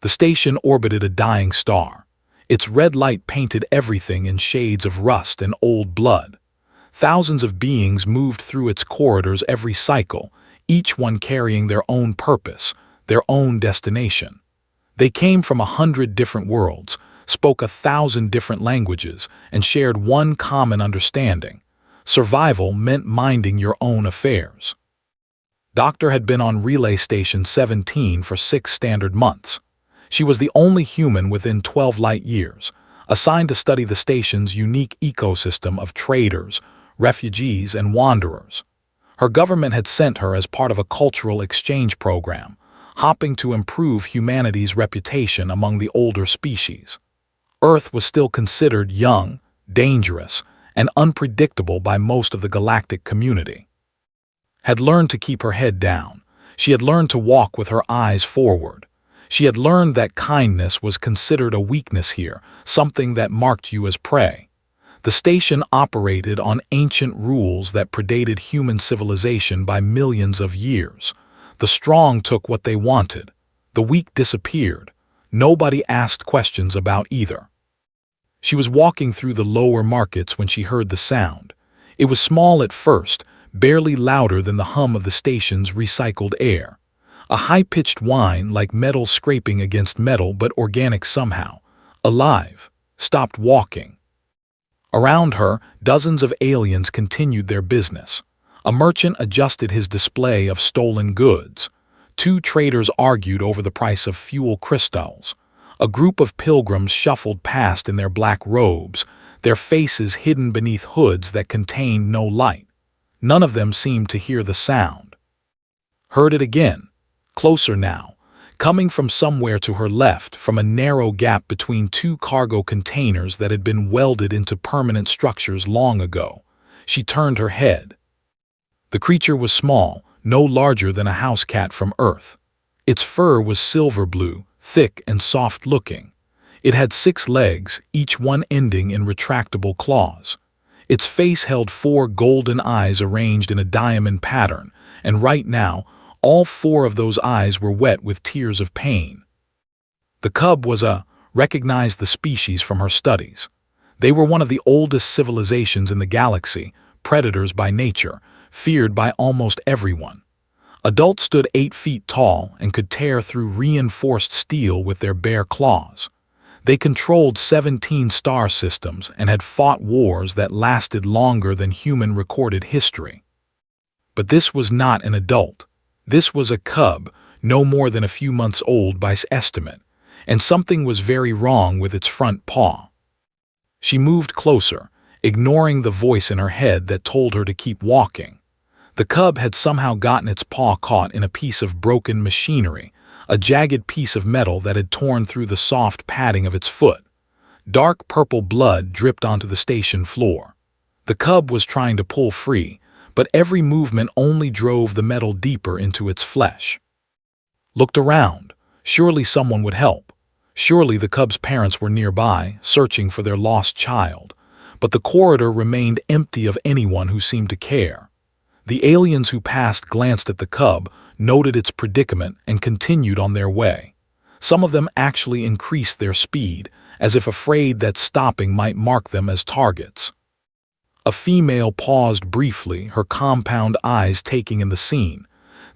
The station orbited a dying star. Its red light painted everything in shades of rust and old blood. Thousands of beings moved through its corridors every cycle, each one carrying their own purpose, their own destination. They came from 100 different worlds, spoke 1,000 different languages, and shared one common understanding. Survival meant minding your own affairs. Doctor had been on Relay Station 17 for 6 standard months. She was the only human within 12 light years, assigned to study the station's unique ecosystem of traders, refugees, and wanderers. Her government had sent her as part of a cultural exchange program, hoping to improve humanity's reputation among the older species. Earth was still considered young, dangerous, and unpredictable by most of the galactic community. Had learned to keep her head down. She had learned to walk with her eyes forward. She had learned that kindness was considered a weakness here, something that marked you as prey. The station operated on ancient rules that predated human civilization by millions of years. The strong took what they wanted. The weak disappeared. Nobody asked questions about either. She was walking through the lower markets when she heard the sound. It was small at first, barely louder than the hum of the station's recycled air. A high-pitched whine like metal scraping against metal, but organic somehow. Alive. Stopped walking. Around her, dozens of aliens continued their business. A merchant adjusted his display of stolen goods. 2 traders argued over the price of fuel crystals. A group of pilgrims shuffled past in their black robes, their faces hidden beneath hoods that contained no light. None of them seemed to hear the sound. Heard it again. Closer now, coming from somewhere to her left, from a narrow gap between 2 cargo containers that had been welded into permanent structures long ago. She turned her head. The creature was small, no larger than a house cat from Earth. Its fur was silver blue, thick and soft-looking. It had 6 legs, each one ending in retractable claws. Its face held 4 golden eyes arranged in a diamond pattern, and right now, all 4 of those eyes were wet with tears of pain. The cub recognized the species from her studies. They were one of the oldest civilizations in the galaxy, predators by nature, feared by almost everyone. Adults stood 8 feet tall and could tear through reinforced steel with their bare claws. They controlled 17 star systems and had fought wars that lasted longer than human recorded history. But this was not an adult. This was a cub, no more than a few months old by estimate, and something was very wrong with its front paw. She moved closer, ignoring the voice in her head that told her to keep walking. The cub had somehow gotten its paw caught in a piece of broken machinery, a jagged piece of metal that had torn through the soft padding of its foot. Dark purple blood dripped onto the station floor. The cub was trying to pull free, but every movement only drove the metal deeper into its flesh. Looked around. Surely someone would help. Surely the cub's parents were nearby, searching for their lost child. But the corridor remained empty of anyone who seemed to care. The aliens who passed glanced at the cub, noted its predicament, and continued on their way. Some of them actually increased their speed, as if afraid that stopping might mark them as targets. A female paused briefly, her compound eyes taking in the scene.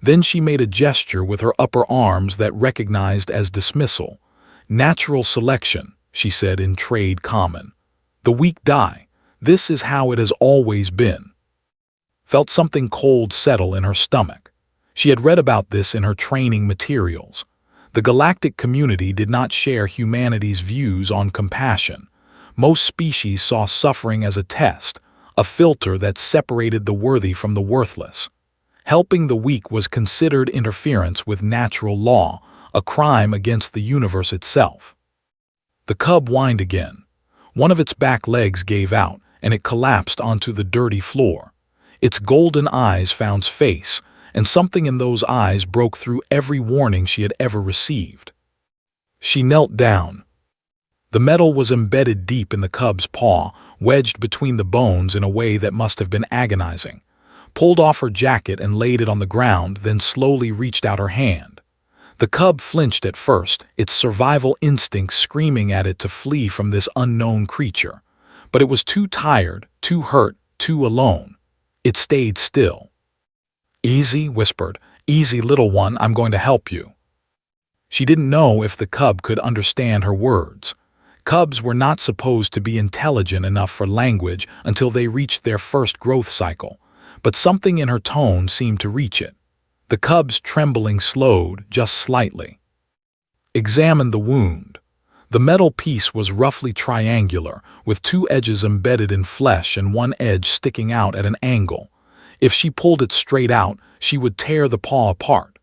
Then she made a gesture with her upper arms that recognized as dismissal. "Natural selection," she said in trade common. "The weak die. This is how it has always been." Felt something cold settle in her stomach. She had read about this in her training materials. The galactic community did not share humanity's views on compassion. Most species saw suffering as a test, a filter that separated the worthy from the worthless. Helping the weak was considered interference with natural law, a crime against the universe itself. The cub whined again. One of its back legs gave out, and it collapsed onto the dirty floor. Its golden eyes found space, and something in those eyes broke through every warning she had ever received. She knelt down. The metal was embedded deep in the cub's paw, wedged between the bones in a way that must have been agonizing. Pulled off her jacket and laid it on the ground, then slowly reached out her hand. The cub flinched at first, its survival instinct screaming at it to flee from this unknown creature. But it was too tired, too hurt, too alone. It stayed still. "Easy," whispered. "Easy, little one, I'm going to help you." She didn't know if the cub could understand her words. Cubs were not supposed to be intelligent enough for language until they reached their first growth cycle, but something in her tone seemed to reach it. The cub's trembling slowed just slightly. "Examine the wound." The metal piece was roughly triangular, with two edges embedded in flesh and one edge sticking out at an angle. If she pulled it straight out, she would tear the paw apart.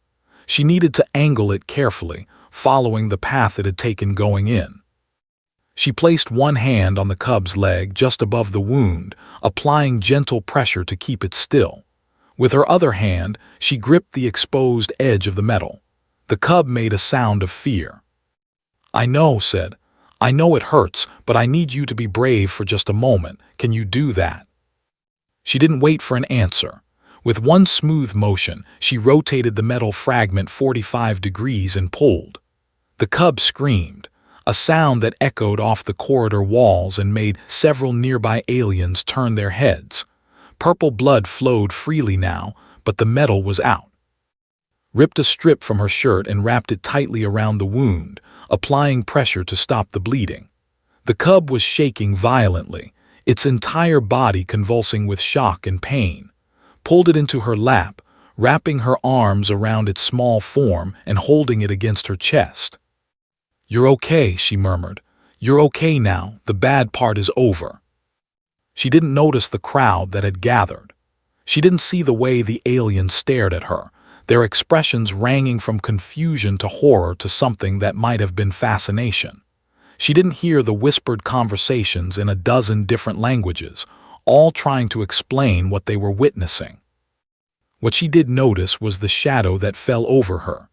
She needed to angle it carefully, following the path it had taken going in. She placed one hand on the cub's leg just above the wound, applying gentle pressure to keep it still. With her other hand, she gripped the exposed edge of the metal. The cub made a sound of fear. "I know," said. "I know it hurts, but I need you to be brave for just a moment. Can you do that?" She didn't wait for an answer. With one smooth motion, she rotated the metal fragment 45 degrees and pulled. The cub screamed, a sound that echoed off the corridor walls and made several nearby aliens turn their heads. Purple blood flowed freely now, but the metal was out. Ripped a strip from her shirt and wrapped it tightly around the wound, applying pressure to stop the bleeding. The cub was shaking violently, its entire body convulsing with shock and pain. Pulled it into her lap, wrapping her arms around its small form and holding it against her chest. "You're okay," she murmured. "You're okay now, the bad part is over." She didn't notice the crowd that had gathered. She didn't see the way the aliens stared at her, their expressions ranging from confusion to horror to something that might have been fascination. She didn't hear the whispered conversations in a dozen different languages, all trying to explain what they were witnessing. What she did notice was the shadow that fell over her.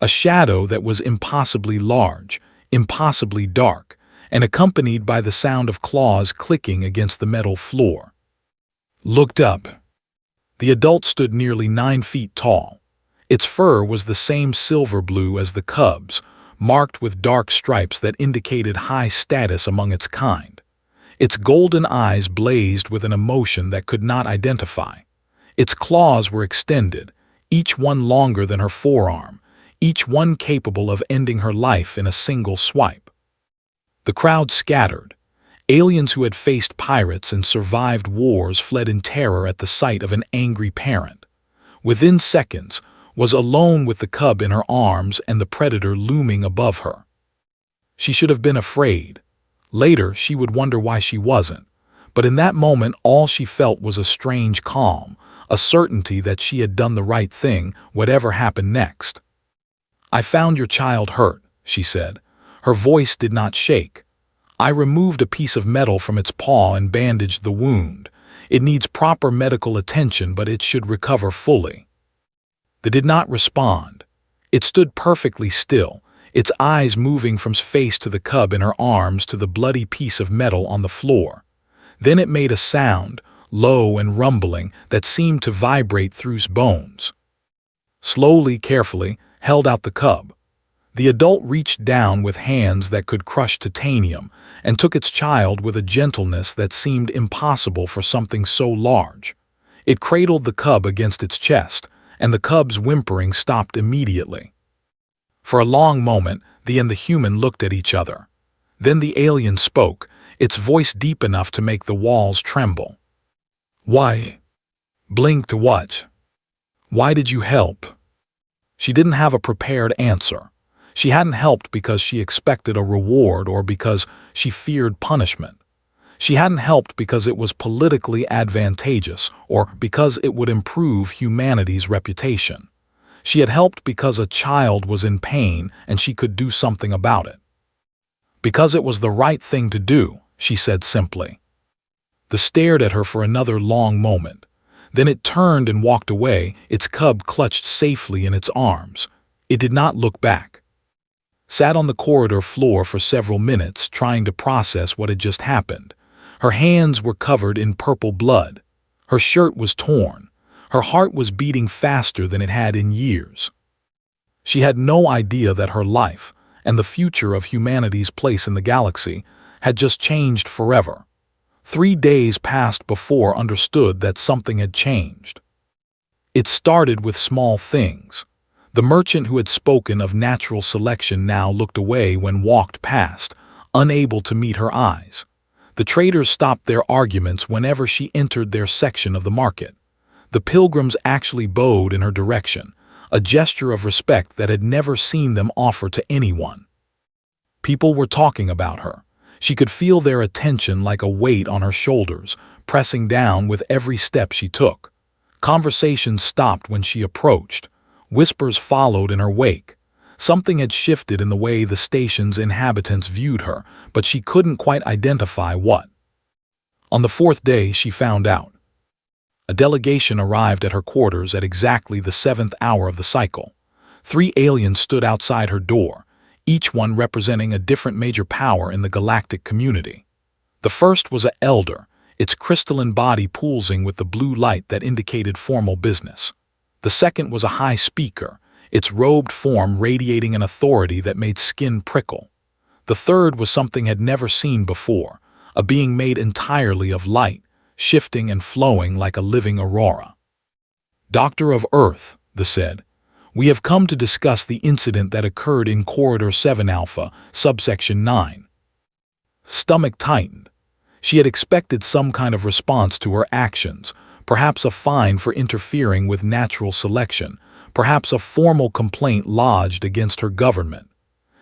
A shadow that was impossibly large, impossibly dark, and accompanied by the sound of claws clicking against the metal floor. Looked up. The adult stood nearly 9 feet tall. Its fur was the same silver blue as the cub's, marked with dark stripes that indicated high status among its kind. Its golden eyes blazed with an emotion that could not identify. Its claws were extended, each one longer than her forearm, each one capable of ending her life in a single swipe. The crowd scattered. Aliens who had faced pirates and survived wars fled in terror at the sight of an angry parent. Within seconds, was alone with the cub in her arms and the predator looming above her. She should have been afraid. Later, she would wonder why she wasn't. But in that moment, all she felt was a strange calm, a certainty that she had done the right thing, whatever happened next. "I found your child hurt," she said. Her voice did not shake. "I removed a piece of metal from its paw and bandaged the wound. It needs proper medical attention, but it should recover fully." They did not respond. It stood perfectly still, its eyes moving from face to the cub in her arms to the bloody piece of metal on the floor. Then it made a sound, low and rumbling, that seemed to vibrate through bones. Slowly, carefully, held out the cub. The adult reached down with hands that could crush titanium and took its child with a gentleness that seemed impossible for something so large. It cradled the cub against its chest, and the cub's whimpering stopped immediately. For a long moment, the human looked at each other. Then the alien spoke, its voice deep enough to make the walls tremble. "Why? Blinked what? Why did you help?" She didn't have a prepared answer. She hadn't helped because she expected a reward or because she feared punishment. She hadn't helped because it was politically advantageous or because it would improve humanity's reputation. She had helped because a child was in pain and she could do something about it. "Because it was the right thing to do," she said simply. They stared at her for another long moment. Then it turned and walked away, its cub clutched safely in its arms. It did not look back. Sat on the corridor floor for several minutes, trying to process what had just happened. Her hands were covered in purple blood. Her shirt was torn. Her heart was beating faster than it had in years. She had no idea that her life, and the future of humanity's place in the galaxy, had just changed forever. 3 days passed before understood that something had changed. It started with small things. The merchant who had spoken of natural selection now looked away when walked past, unable to meet her eyes. The traders stopped their arguments whenever she entered their section of the market. The pilgrims actually bowed in her direction, a gesture of respect that had never seen them offer to anyone. People were talking about her. She could feel their attention like a weight on her shoulders, pressing down with every step she took. Conversations stopped when she approached. Whispers followed in her wake. Something had shifted in the way the station's inhabitants viewed her, but she couldn't quite identify what. On the 4th day, she found out. A delegation arrived at her quarters at exactly the 7th hour of the cycle. 3 aliens stood outside her door, each one representing a different major power in the galactic community. The first was an elder, its crystalline body pulsing with the blue light that indicated formal business. The second was a high speaker, its robed form radiating an authority that made skin prickle. The third was something had never seen before, a being made entirely of light, shifting and flowing like a living aurora. "Doctor of Earth," they said, "we have come to discuss the incident that occurred in Corridor 7 Alpha, subsection 9. Stomach tightened. She had expected some kind of response to her actions, perhaps a fine for interfering with natural selection, perhaps a formal complaint lodged against her government.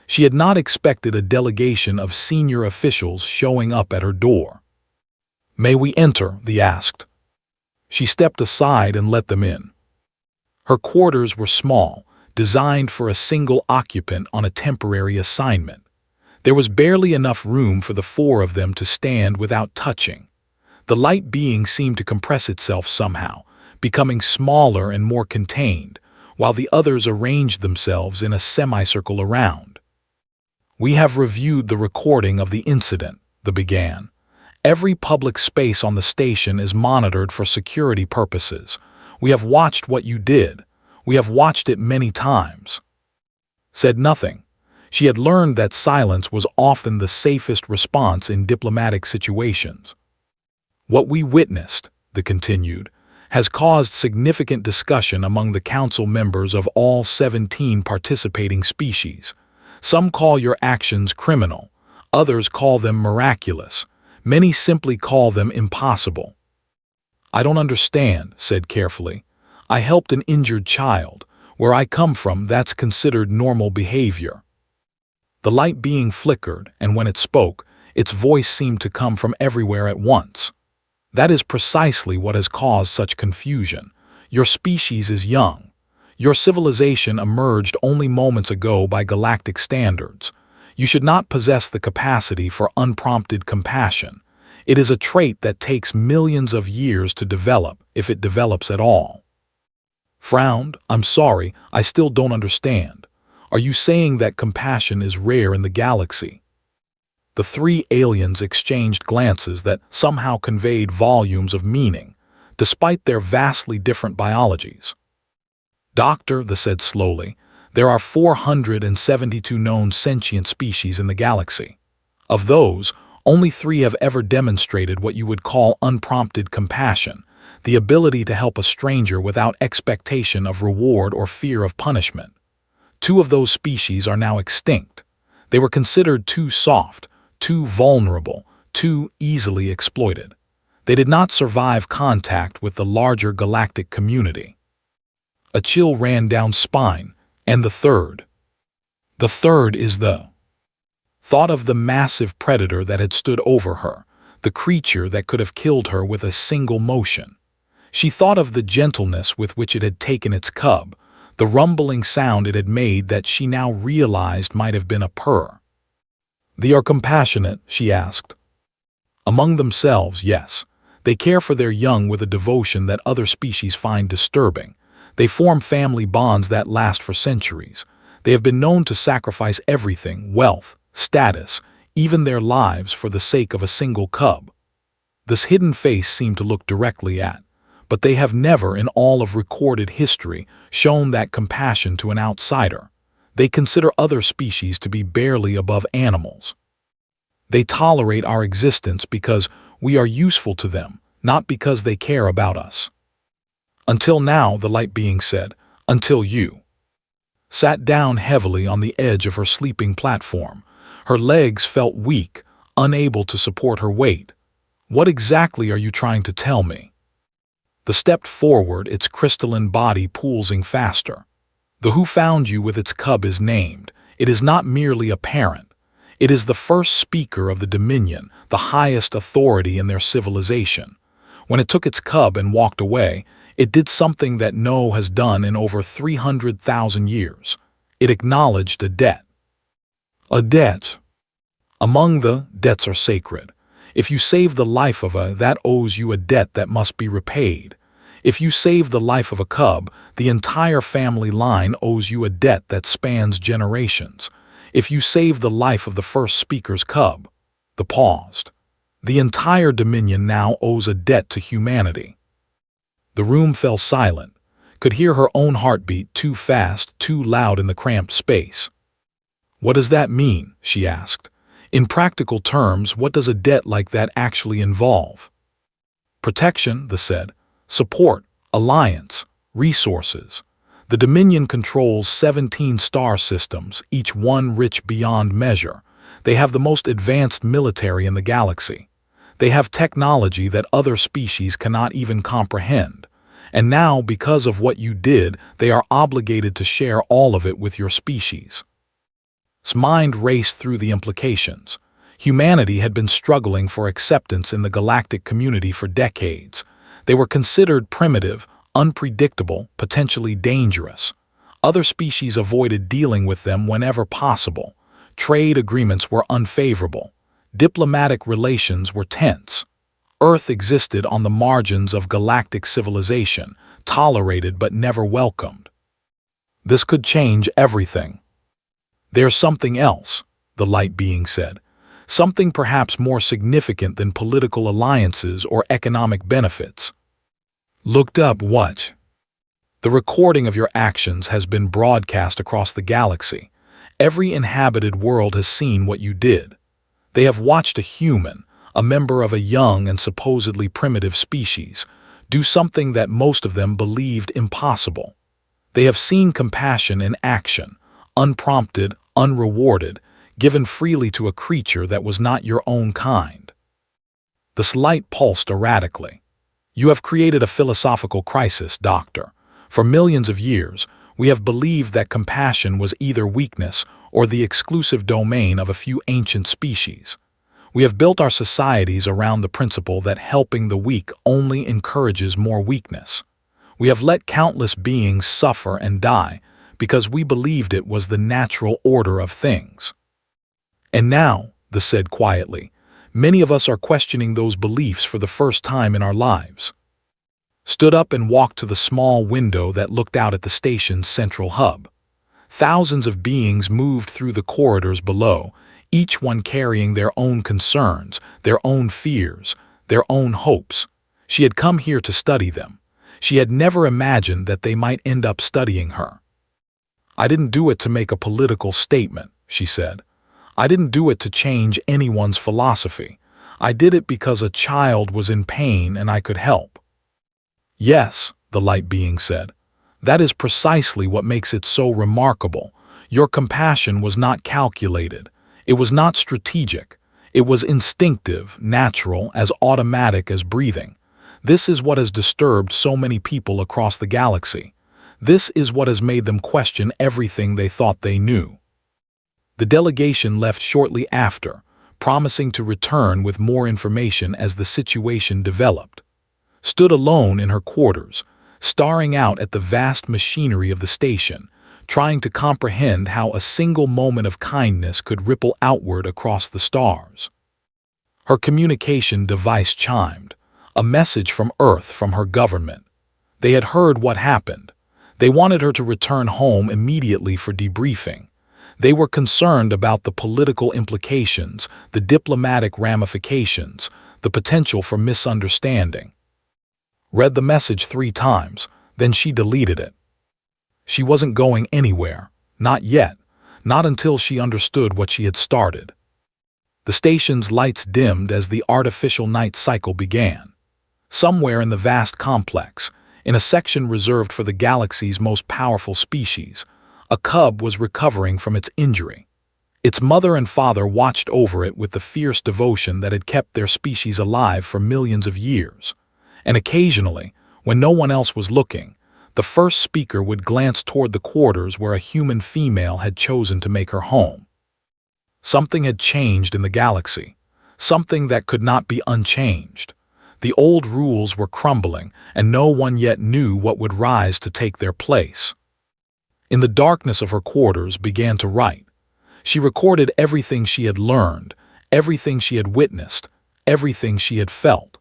She had not expected a delegation of senior officials showing up at her door. "May we enter?" they asked. She stepped aside and let them in. Her quarters were small, designed for a single occupant on a temporary assignment. There was barely enough room for the 4 of them to stand without touching. The light being seemed to compress itself somehow, becoming smaller and more contained, while the others arranged themselves in a semicircle around. "We have reviewed the recording of the incident," they began. "Every public space on the station is monitored for security purposes. We have watched what you did. We have watched it many times." Said nothing. She had learned that silence was often the safest response in diplomatic situations. "What we witnessed," they continued, "has caused significant discussion among the council members of all 17 participating species. Some call your actions criminal, others call them miraculous, many simply call them impossible." "I don't understand," said carefully. "I helped an injured child. Where I come from, that's considered normal behavior." The light being flickered, and when it spoke, its voice seemed to come from everywhere at once. "That is precisely what has caused such confusion. Your species is young. Your civilization emerged only moments ago by galactic standards. You should not possess the capacity for unprompted compassion. It is a trait that takes millions of years to develop, if it develops at all." Frowned. "I'm sorry, I still don't understand. Are you saying that compassion is rare in the galaxy?" The 3 aliens exchanged glances that somehow conveyed volumes of meaning, despite their vastly different biologies. "Doctor," they said slowly, "there are 472 known sentient species in the galaxy. Of those, only 3 have ever demonstrated what you would call unprompted compassion, the ability to help a stranger without expectation of reward or fear of punishment. 2 of those species are now extinct. They were considered too soft, too vulnerable, too easily exploited. They did not survive contact with the larger galactic community." A chill ran down spine. "And the third?" "The third is the..." Thought of the massive predator that had stood over her, the creature that could have killed her with a single motion. She thought of the gentleness with which it had taken its cub, the rumbling sound it had made that she now realized might have been a purr. "They are compassionate?" she asked. "Among themselves, yes. They care for their young with a devotion that other species find disturbing. They form family bonds that last for centuries. They have been known to sacrifice everything, wealth, status, even their lives for the sake of a single cub." This hidden face seemed to look directly at but they have never in all of recorded history shown that compassion to an outsider. They consider other species to be barely above animals. They tolerate our existence because we are useful to them, not because they care about us. Until now, the light being said, until you sat down heavily on the edge of her sleeping platform. Her legs felt weak, unable to support her weight. What exactly are you trying to tell me? The stepped forward, its crystalline body pulsing faster. The who found you with its cub is named. It is not merely a parent. It is the first speaker of the Dominion, the highest authority in their civilization. When it took its cub and walked away, it did something that no has done in over 300,000 years. It acknowledged a debt. A debt. Among the debts are sacred. If you save the life of a, that owes you a debt that must be repaid. If you save the life of a cub, the entire family line owes you a debt that spans generations. If you save the life of the first speaker's cub, the paused. The entire Dominion now owes a debt to humanity. The room fell silent, could hear her own heartbeat, too fast, too loud in the cramped space. What does that mean? She asked. In practical terms, what does a debt like that actually involve? Protection, the said, support, alliance, resources. The Dominion controls 17 star systems, each one rich beyond measure. They have the most advanced military in the galaxy. They have technology that other species cannot even comprehend. And now, because of what you did, they are obligated to share all of it with your species. His mind raced through the implications. Humanity had been struggling for acceptance in the galactic community for decades. They were considered primitive, unpredictable, potentially dangerous. Other species avoided dealing with them whenever possible. Trade agreements were unfavorable. Diplomatic relations were tense. Earth existed on the margins of galactic civilization, tolerated but never welcomed. This could change everything. There's something else, the light being said. Something perhaps more significant than political alliances or economic benefits. Looked up what? The recording of your actions has been broadcast across the galaxy. Every inhabited world has seen what you did. They have watched a human, a member of a young and supposedly primitive species, do something that most of them believed impossible. They have seen compassion in action, unprompted, unrewarded, given freely to a creature that was not your own kind. The light pulsed erratically. You have created a philosophical crisis, Doctor. For millions of years, we have believed that compassion was either weakness or the exclusive domain of a few ancient species. We have built our societies around the principle that helping the weak only encourages more weakness. We have let countless beings suffer and die because we believed it was the natural order of things. And now, the said quietly, many of us are questioning those beliefs for the first time in our lives. Stood up and walked to the small window that looked out at the station's central hub. Thousands of beings moved through the corridors below, each one carrying their own concerns, their own fears, their own hopes. She had come here to study them. She had never imagined that they might end up studying her. I didn't do it to make a political statement, she said. I didn't do it to change anyone's philosophy. I did it because a child was in pain and I could help. Yes, the light being said. That is precisely what makes it so remarkable. Your compassion was not calculated. It was not strategic. It was instinctive, natural, as automatic as breathing. This is what has disturbed so many people across the galaxy. This is what has made them question everything they thought they knew. The delegation left shortly after, promising to return with more information as the situation developed. Stood alone in her quarters, staring out at the vast machinery of the station, trying to comprehend how a single moment of kindness could ripple outward across the stars. Her communication device chimed, a message from Earth from her government. They had heard what happened. They wanted her to return home immediately for debriefing. They were concerned about the political implications, the diplomatic ramifications, the potential for misunderstanding. read the message 3 times, then she deleted it. She wasn't going anywhere, not yet, not until she understood what she had started. The station's lights dimmed as the artificial night cycle began. Somewhere in the vast complex, in a section reserved for the galaxy's most powerful species, a cub was recovering from its injury. Its mother and father watched over it with the fierce devotion that had kept their species alive for millions of years. And occasionally, when no one else was looking, the first speaker would glance toward the quarters where a human female had chosen to make her home. Something had changed in the galaxy, something that could not be unchanged. The old rules were crumbling, and no one yet knew what would rise to take their place. In the darkness of her quarters began to write. She recorded everything she had learned, everything she had witnessed, everything she had felt.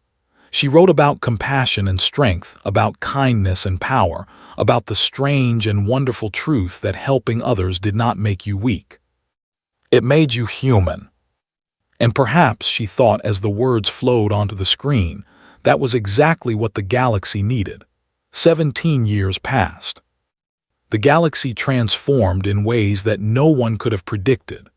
She wrote about compassion and strength, about kindness and power, about the strange and wonderful truth that helping others did not make you weak. It made you human. And perhaps, she thought as the words flowed onto the screen, that was exactly what the galaxy needed. 17 years passed. The galaxy transformed in ways that no one could have predicted.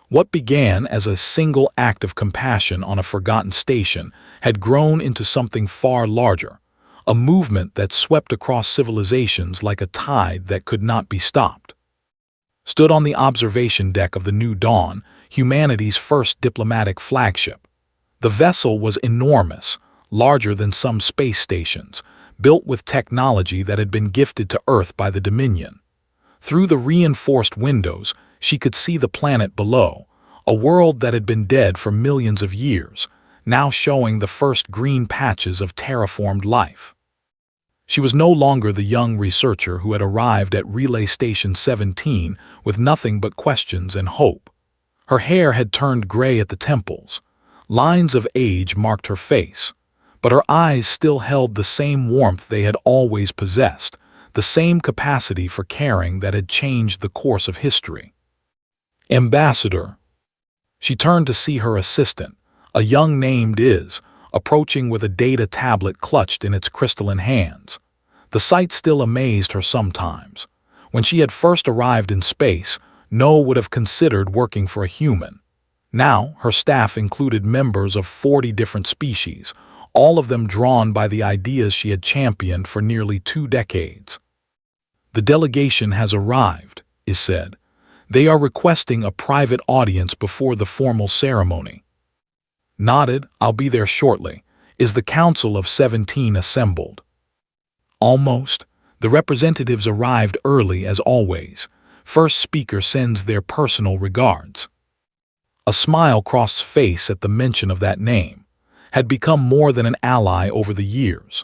What began as a single act of compassion on a forgotten station had grown into something far larger, a movement that swept across civilizations like a tide that could not be stopped. Stood on the observation deck of the New Dawn, humanity's first diplomatic flagship. The vessel was enormous, larger than some space stations, built with technology that had been gifted to Earth by the Dominion. Through the reinforced windows, she could see the planet below, a world that had been dead for millions of years, now showing the first green patches of terraformed life. She was no longer the young researcher who had arrived at Relay Station 17 with nothing but questions and hope. Her hair had turned gray at the temples. Lines of age marked her face, but her eyes still held the same warmth they had always possessed, the same capacity for caring that had changed the course of history. Ambassador. She turned to see her assistant, a young named Iz, approaching with a data tablet clutched in its crystalline hands. The sight still amazed her sometimes. When she had first arrived in space, no would have considered working for a human. Now, her staff included members of 40 different species, all of them drawn by the ideas she had championed for nearly 2 decades. The delegation has arrived, Iz said. They are requesting a private audience before the formal ceremony. Nodded, I'll be there shortly. Is the Council of 17 assembled? Almost. The representatives arrived early as always. First speaker sends their personal regards. A smile crossed face at the mention of that name. Had become more than an ally over the years.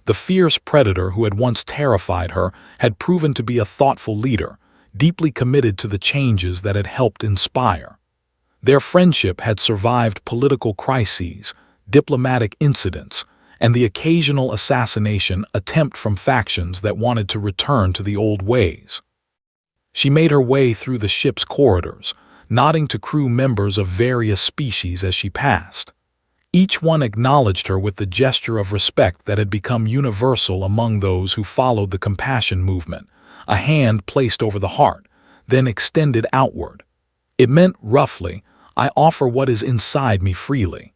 The fierce predator who had once terrified her had proven to be a thoughtful leader, deeply committed to the changes that had helped inspire. Their friendship had survived political crises, diplomatic incidents, and the occasional assassination attempt from factions that wanted to return to the old ways. She made her way through the ship's corridors, nodding to crew members of various species as she passed. Each one acknowledged her with the gesture of respect that had become universal among those who followed the compassion movement, a hand placed over the heart, then extended outward. It meant, roughly, I offer what is inside me freely.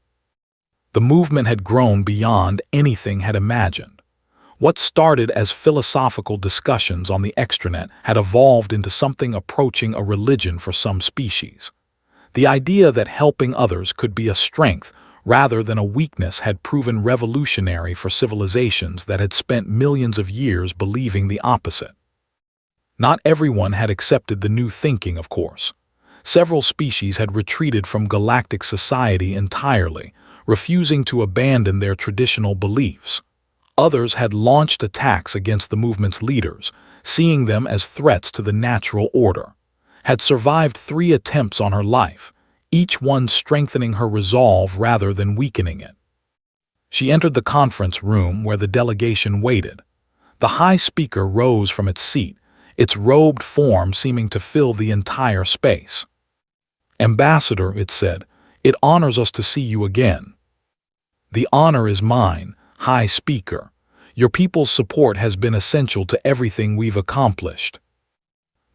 The movement had grown beyond anything had imagined. What started as philosophical discussions on the extranet had evolved into something approaching a religion for some species. The idea that helping others could be a strength rather than a weakness had proven revolutionary for civilizations that had spent millions of years believing the opposite. Not everyone had accepted the new thinking, of course. Several species had retreated from galactic society entirely, refusing to abandon their traditional beliefs. Others had launched attacks against the movement's leaders, seeing them as threats to the natural order. Had survived 3 attempts on her life, each one strengthening her resolve rather than weakening it. She entered the conference room where the delegation waited. The high speaker rose from its seat, its robed form seeming to fill the entire space. Ambassador, it said, it honors us to see you again. The honor is mine, High Speaker. Your people's support has been essential to everything we've accomplished."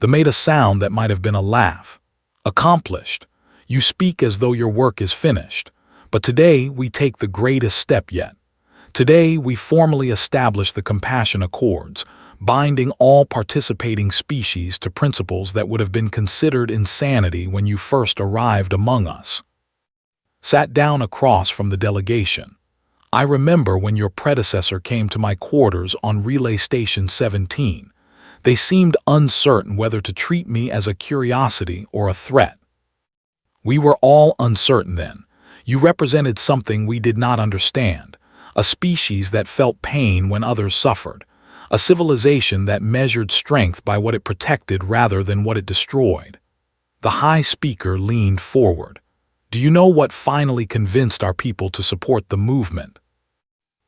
They made a sound that might have been a laugh. "Accomplished. You speak as though your work is finished. But today we take the greatest step yet. Today we formally establish the Compassion Accords, binding all participating species to principles that would have been considered insanity when you first arrived among us." Sat down across from the delegation. "I remember when your predecessor came to my quarters on Relay Station 17. They seemed uncertain whether to treat me as a curiosity or a threat. We were all uncertain then. You represented something we did not understand, a species that felt pain when others suffered, a civilization that measured strength by what it protected rather than what it destroyed." The High Speaker leaned forward. "Do you know what finally convinced our people to support the movement?"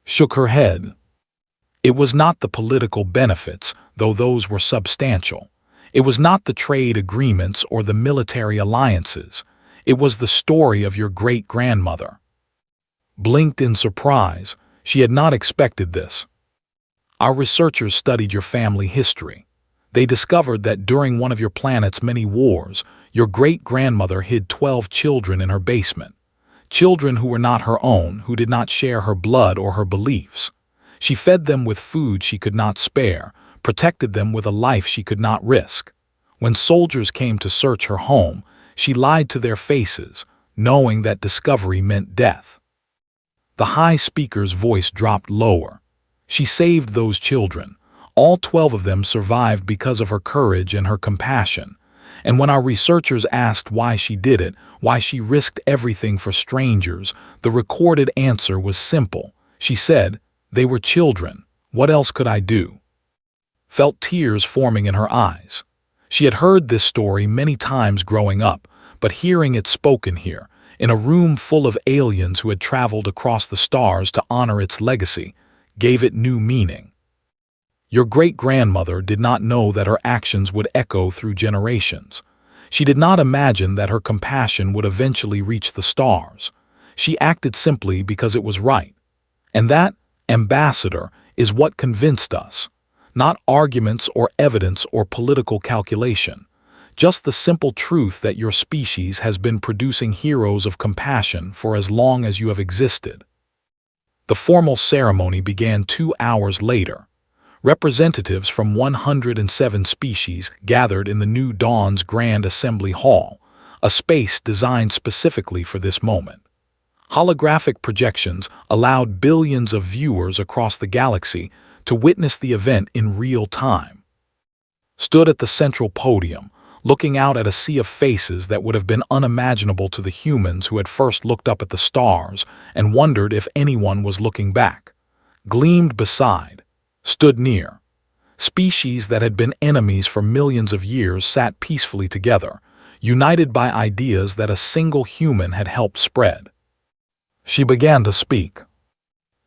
Shook her head. "It was not the political benefits, though those were substantial. It was not the trade agreements or the military alliances. It was the story of your great-grandmother." Blinked in surprise. She had not expected this. "Our researchers studied your family history. They discovered that during one of your planet's many wars, your great-grandmother hid 12 children in her basement. Children who were not her own, who did not share her blood or her beliefs. She fed them with food she could not spare, protected them with a life she could not risk. When soldiers came to search her home, she lied to their faces, knowing that discovery meant death." The High Speaker's voice dropped lower. "She saved those children. All 12 of them survived because of her courage and her compassion. And when our researchers asked why she did it, why she risked everything for strangers, the recorded answer was simple. She said, 'They were children. What else could I do?'" Felt tears forming in her eyes. She had heard this story many times growing up, but hearing it spoken here, in a room full of aliens who had traveled across the stars to honor its legacy, gave it new meaning. Your great-grandmother did not know that her actions would echo through generations. She did not imagine that her compassion would eventually reach the stars. She acted simply because it was right. And that, Ambassador, is what convinced us. Not arguments or evidence or political calculation. Just the simple truth that your species has been producing heroes of compassion for as long as you have existed. The formal ceremony began 2 hours later. Representatives from 107 species gathered in the New Dawn's Grand Assembly Hall, a space designed specifically for this moment. Holographic projections allowed billions of viewers across the galaxy to witness the event in real time. Stood at the central podium, looking out at a sea of faces that would have been unimaginable to the humans who had first looked up at the stars and wondered if anyone was looking back. Gleamed beside. Stood near. Species that had been enemies for millions of years sat peacefully together, united by ideas that a single human had helped spread. She began to speak.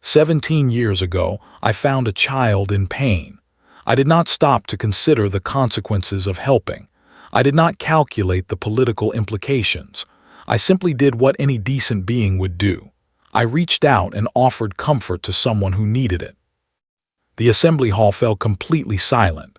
17 years ago, I found a child in pain. I did not stop to consider the consequences of helping. I did not calculate the political implications. I simply did what any decent being would do. I reached out and offered comfort to someone who needed it. The assembly hall fell completely silent.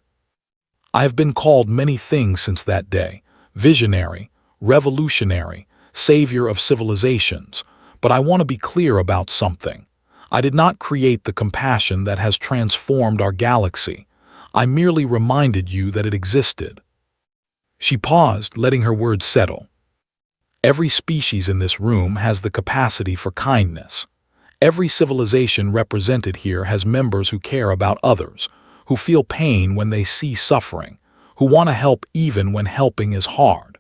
I have been called many things since that day: visionary, revolutionary, savior of civilizations. But I want to be clear about something. I did not create the compassion that has transformed our galaxy. I merely reminded you that it existed. She paused, letting her words settle. Every species in this room has the capacity for kindness. Every civilization represented here has members who care about others, who feel pain when they see suffering, who want to help even when helping is hard.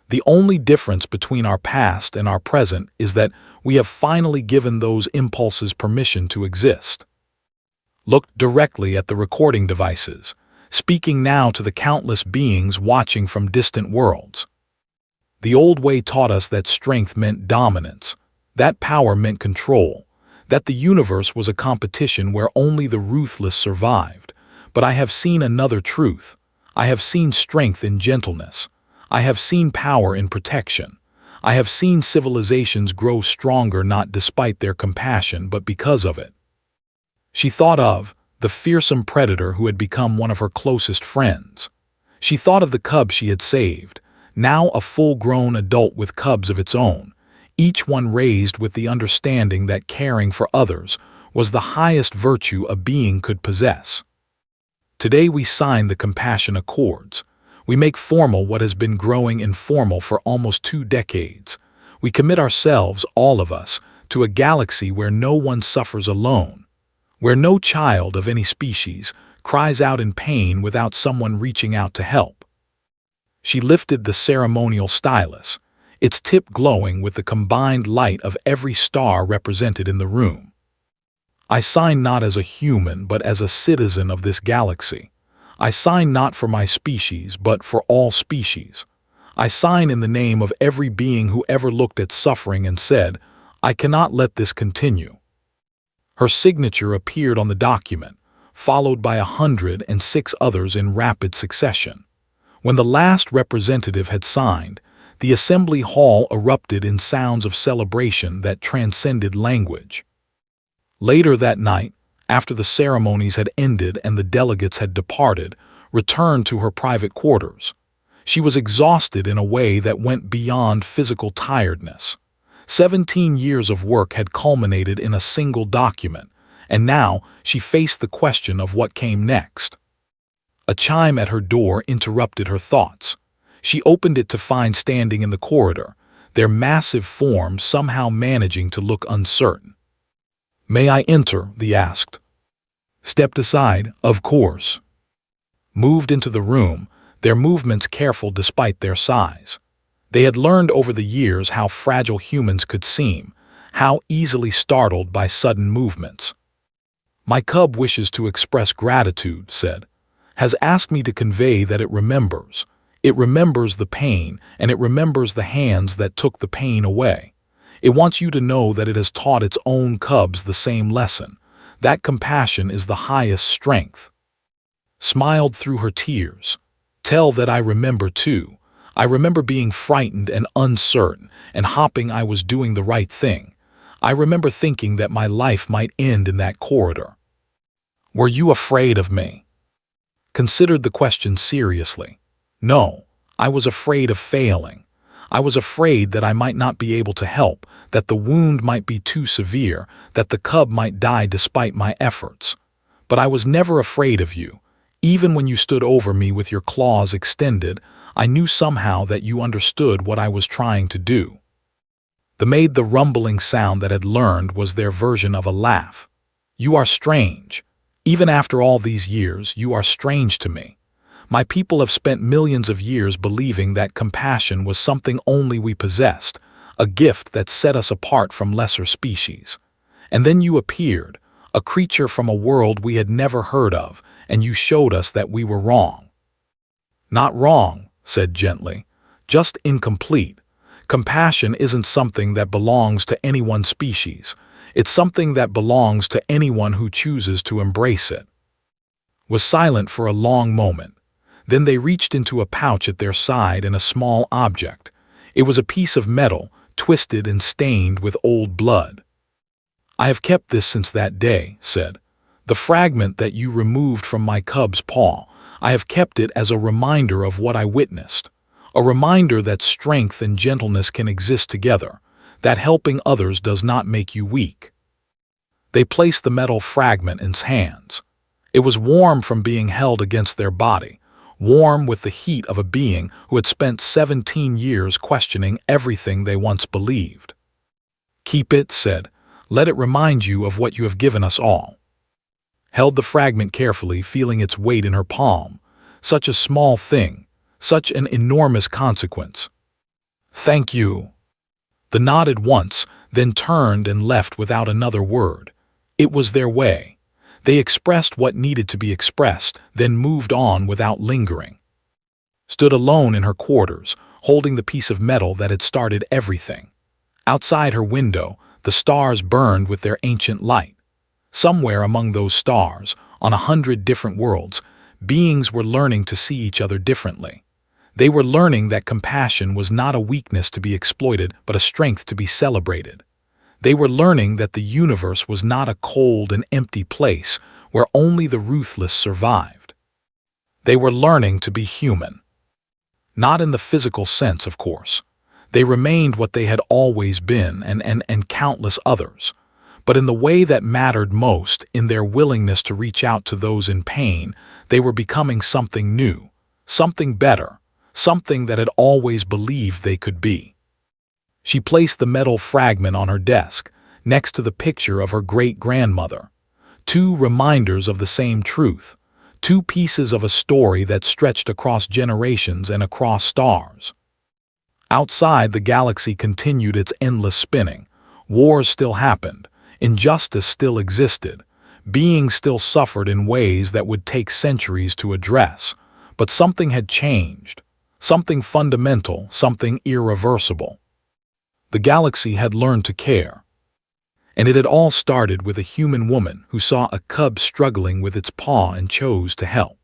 The only difference between our past and our present is that we have finally given those impulses permission to exist. Looked directly at the recording devices, speaking now to the countless beings watching from distant worlds. The old way taught us that strength meant dominance, that power meant control, that the universe was a competition where only the ruthless survived. But I have seen another truth. I have seen strength in gentleness. I have seen power in protection. I have seen civilizations grow stronger not despite their compassion but because of it. She thought of the fearsome predator who had become one of her closest friends. She thought of the cub she had saved, now a full-grown adult with cubs of its own, each one raised with the understanding that caring for others was the highest virtue a being could possess. Today we sign the Compassion Accords. We make formal what has been growing informal for almost 2 decades. We commit ourselves, all of us, to a galaxy where no one suffers alone, where no child of any species cries out in pain without someone reaching out to help. She lifted the ceremonial stylus, its tip glowing with the combined light of every star represented in the room. I sign not as a human, but as a citizen of this galaxy. I sign not for my species, but for all species. I sign in the name of every being who ever looked at suffering and said, I cannot let this continue. Her signature appeared on the document, followed by 106 others in rapid succession. When the last representative had signed, the assembly hall erupted in sounds of celebration that transcended language. Later that night, after the ceremonies had ended and the delegates had departed, returned to her private quarters. She was exhausted in a way that went beyond physical tiredness. 17 years of work had culminated in a single document, and now she faced the question of what came next. A chime at her door interrupted her thoughts. She opened it to find standing in the corridor, their massive forms somehow managing to look uncertain. "May I enter?" they asked. Stepped aside, of course. Moved into the room, their movements careful despite their size. They had learned over the years how fragile humans could seem, how easily startled by sudden movements. "My cub wishes to express gratitude," said. "Has asked me to convey that it remembers. It remembers the pain, and it remembers the hands that took the pain away. It wants you to know that it has taught its own cubs the same lesson. That compassion is the highest strength." Smiled through her tears. "Tell that I remember too. I remember being frightened and uncertain and hoping I was doing the right thing. I remember thinking that my life might end in that corridor." "Were you afraid of me?" Considered the question seriously. "No, I was afraid of failing. I was afraid that I might not be able to help, that the wound might be too severe, that the cub might die despite my efforts. But I was never afraid of you. Even when you stood over me with your claws extended, I knew somehow that you understood what I was trying to do." They made the rumbling sound that had learned was their version of a laugh. "You are strange. Even after all these years, you are strange to me. My people have spent millions of years believing that compassion was something only we possessed, a gift that set us apart from lesser species. And then you appeared, a creature from a world we had never heard of, and you showed us that we were wrong." "Not wrong," said gently, "just incomplete. Compassion isn't something that belongs to any one species. It's something that belongs to anyone who chooses to embrace it." Was silent for a long moment. Then they reached into a pouch at their side and a small object. It was a piece of metal, twisted and stained with old blood. "I have kept this since that day," said. "The fragment that you removed from my cub's paw. I have kept it as a reminder of what I witnessed. A reminder that strength and gentleness can exist together, that helping others does not make you weak." They placed the metal fragment in his hands. It was warm from being held against their body, warm with the heat of a being who had spent 17 years questioning everything they once believed. "Keep it," said. "Let it remind you of what you have given us all." Held the fragment carefully, feeling its weight in her palm. Such a small thing, such an enormous consequence. "Thank you." They nodded once, then turned and left without another word. It was their way. They expressed what needed to be expressed, then moved on without lingering. Stood alone in her quarters, holding the piece of metal that had started everything. Outside her window, the stars burned with their ancient light. Somewhere among those stars, on 100 different worlds, beings were learning to see each other differently. They were learning that compassion was not a weakness to be exploited, but a strength to be celebrated. They were learning that the universe was not a cold and empty place where only the ruthless survived. They were learning to be human. Not in the physical sense, of course. They remained what they had always been and countless others. But in the way that mattered most, in their willingness to reach out to those in pain, they were becoming something new, something better, something that had always believed they could be. She placed the metal fragment on her desk, next to the picture of her great-grandmother. Two reminders of the same truth, two pieces of a story that stretched across generations and across stars. Outside, the galaxy continued its endless spinning. Wars still happened. Injustice still existed. Beings still suffered in ways that would take centuries to address. But something had changed. Something fundamental, something irreversible. The galaxy had learned to care. And it had all started with a human woman who saw a cub struggling with its paw and chose to help.